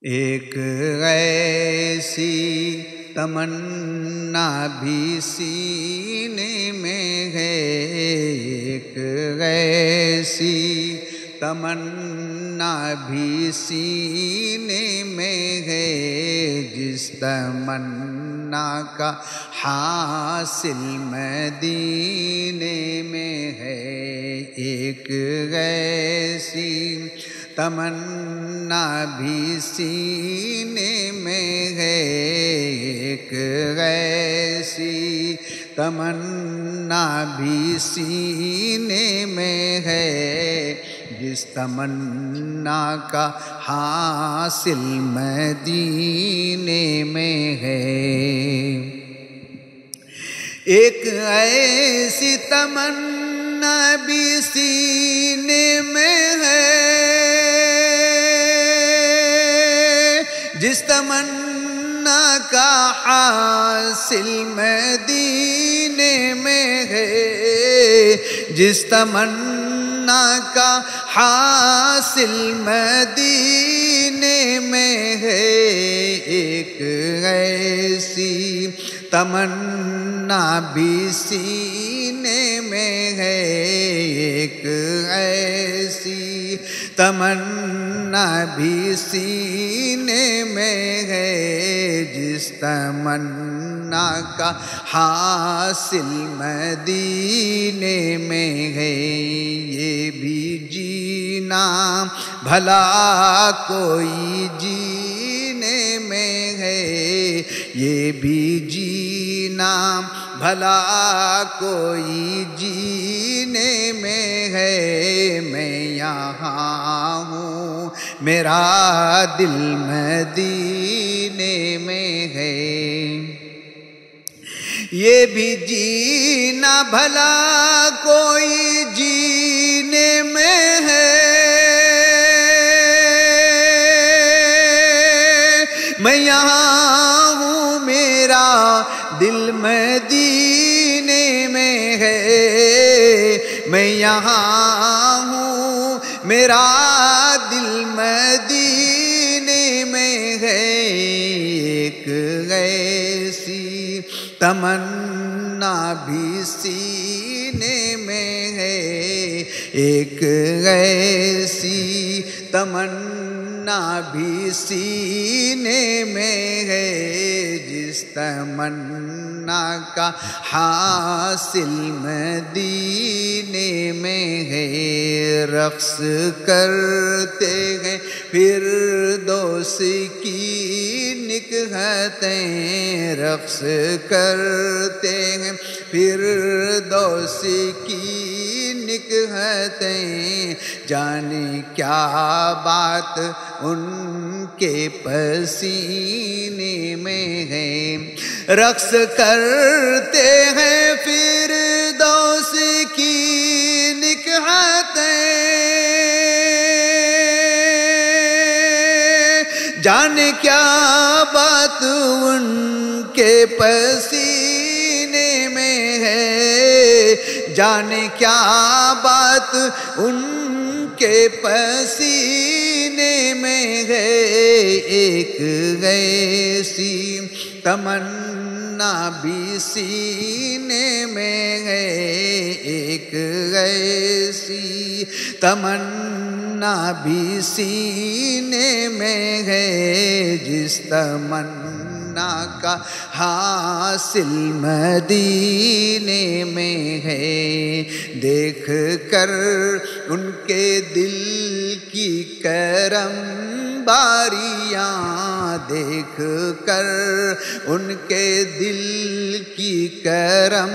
ایک ایسی تمنا بھی سینے میں ہے، ایک ایسی تمنا بھی سینے میں ہے، جس تمنا کا حاصل مدینے میں ہے۔ ایک ایسی تمنا بھی سینے میں ہے، ایک ایسی تمنا بھی سینے میں ہے، جس تمنا کا حاصل مدینے میں ہے۔ ایک ایسی تمنا بھی سینے میں ہے، جس تمنا کا حاصل مدینے میں ہے، جس تمنا کا حاصل مدینے میں ہے۔ ایک ایسی تمنا بھی سینے میں ہے، ایک ایسی تمنا بھی سینے میں ہے، جس تمنا کا حاصل مدینے میں ہے۔ یہ بھی جینا بھلا کوئی جینے میں ہے، یہ بھی جینا بھلا کوئی جینے میں ہے۔ میں یہاں ہوں میرا دل مدینے میں ہے، یہ بھی جینا بھلا کوئی جینے میں ہے۔ میں یہاں ہوں میرا دل مدینے میں ہے، میں یہاں ہوں میرا دل مدینے میں ہے۔ ایک ایسی تمنا بھی سینے میں ہے، ایک ایسی تمنا بھی سینے میں ہے، جس تمنا کا حاصل مدینے میں ہے۔ رقص کرتے ہیں فردوس کی نکہتیں، رقص کرتے ہیں فردوس کی نکہتیں، جانے کیا بات ان کے پسینے میں ہے۔ رقص کرتے ہیں فردوس کی نکہتیں، جانے کیا بات ان کے پسینے میں ہے، جانے کیا بات ان کے پسینے میں ہے۔ ایک ایسی تمنا بھی سینے میں ہے، ایک ایسی تمنا بھی سینے میں ہے، جس تمنا کا حاصل مدینے میں ہے۔ دیکھ کر ان کے دل کی کرم باریاں، دیکھ کر ان کے دل کی کرم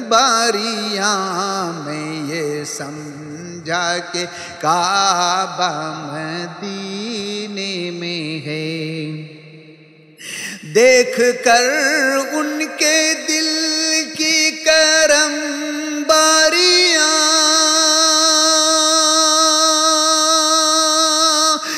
باریاں، میں یہ سمجھا کہ کعبہ مدینے میں ہے۔ دیکھ کر ان کے دل کی کرم باریاں،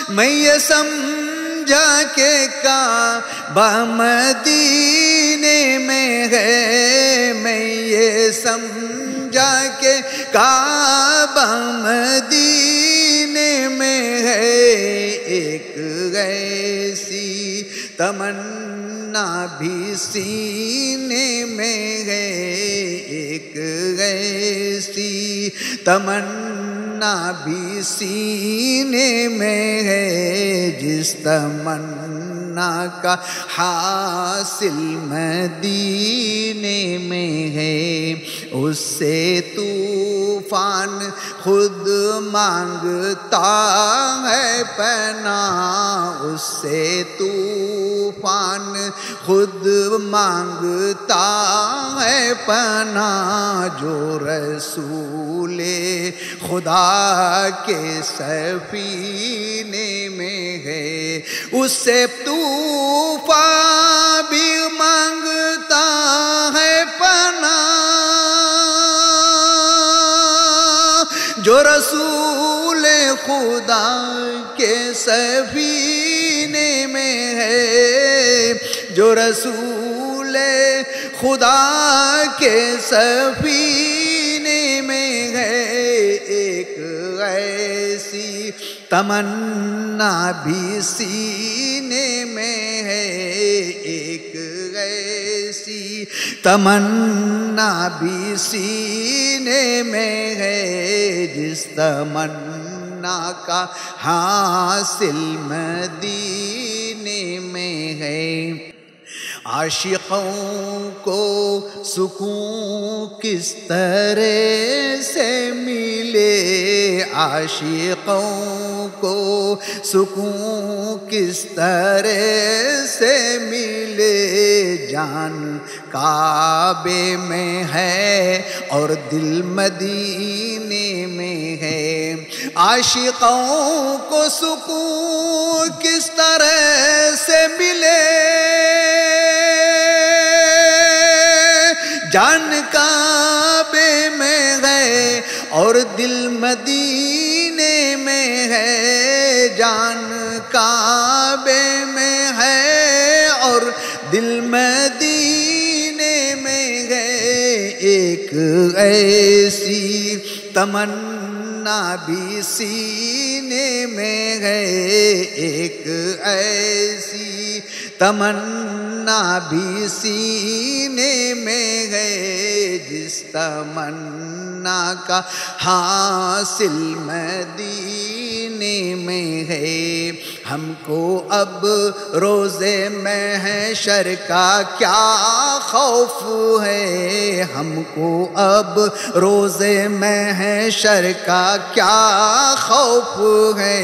میں یہ سمجھا کہ کعبہ مدینے میں ہے، میں یہ سمجھا کہ کعبہ مدینے میں ہے۔ ایک ایسی تمنا بھی سینے میں ہے، ایک ایسی تمنا بھی سینے میں ہے، جس تمنا کا حاصل مدینے میں ہے، اس سے طوفان خود مانگتا ہے پناہ، اس سے طوفان خود مانگتا ہے پناہ، جو رسول خدا کے سفینے میں ہے، اس سے طوفان بھی مانگتا ہے پناہ، جو رسول خدا کے سفینے میں ہے، جو رسول خدا کے سفینے میں ہے، ایک ایسی تمنا بھی سینے میں ہے، ایک ایسی تمنا بھی سینے میں ہے، جس تمنا کا حاصل مدینے میں ہے۔ عاشقوں کو سکون کس طرح سے ملے، عاشقوں کو سکون کس طرح سے ملے، جان کعبے میں ہے اور دل مدینے میں ہے، عاشقوں کو سکون کس طرح سے ملے، جان کعبے میں ہے اور دل مدینے میں ہے، جان کعبے میں ہے اور دل مدینے میں ہے، ایک ایسی تمنا بھی سینے میں ہے، ایک ایسی تمنا بھی سینے میں ہے، جس تمنا کا حاصل مدینے میں ہے۔ ہم کو اب روزے محشر کا کیا خوف ہے، ہم کو اب روزے محشر کا کیا خوف ہے،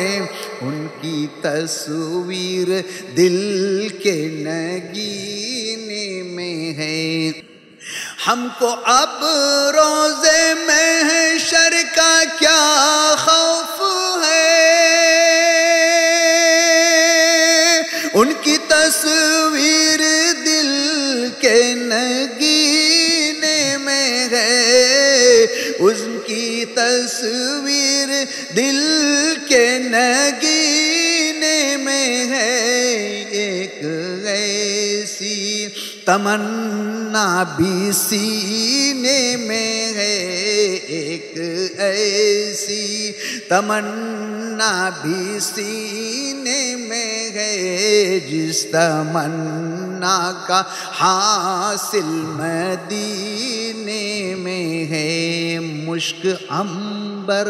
ان کی تصویر دل کے نگینے میں ہے، ہم کو اب روزے محشر کا کیا خوف ہے، ان کی تصویر دل کے نگینے میں ہے، ان کی تصویر دل کے نگینے میں ہے، ایک ایسی تمنا بھی سینے میں ہے، ایک ایسی تمنا بھی سینے میں ہے، جس تمنا کا حاصل مدینے میں ہے، مشک عنبر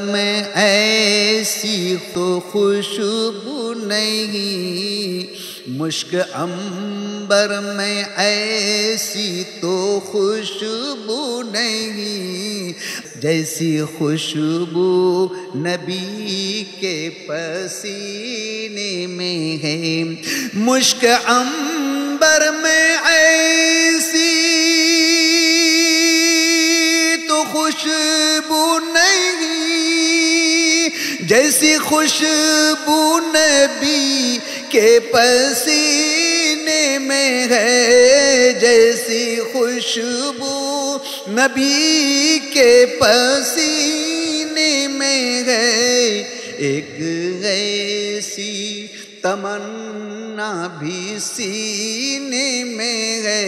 میں ایسی تو خوشبو نہیں، مشک عنبر میں ایسی تو خوشبو نہیں، جیسی خوشبو نبی کے پسینے میں ہے، مشک عنبر میں ایسی خوشبو نہیں، جیسی خوشبو نبی کے پسینے میں ہے، جیسی خوشبو نبی کے پسینے میں ہے، ایک ایسی تمنا بھی سینے میں ہے،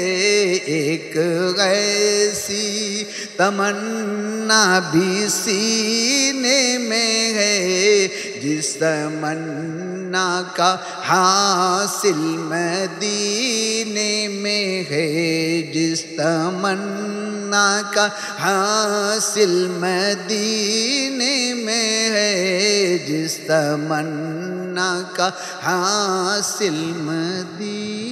ایک ایسی تمنا بھی سینے میں ہے جس تمنا کا حاصل مدینے میں ہے، جس تمنا کا حاصل مدینے میں ہے، جس تمنا کا حاصل مدینے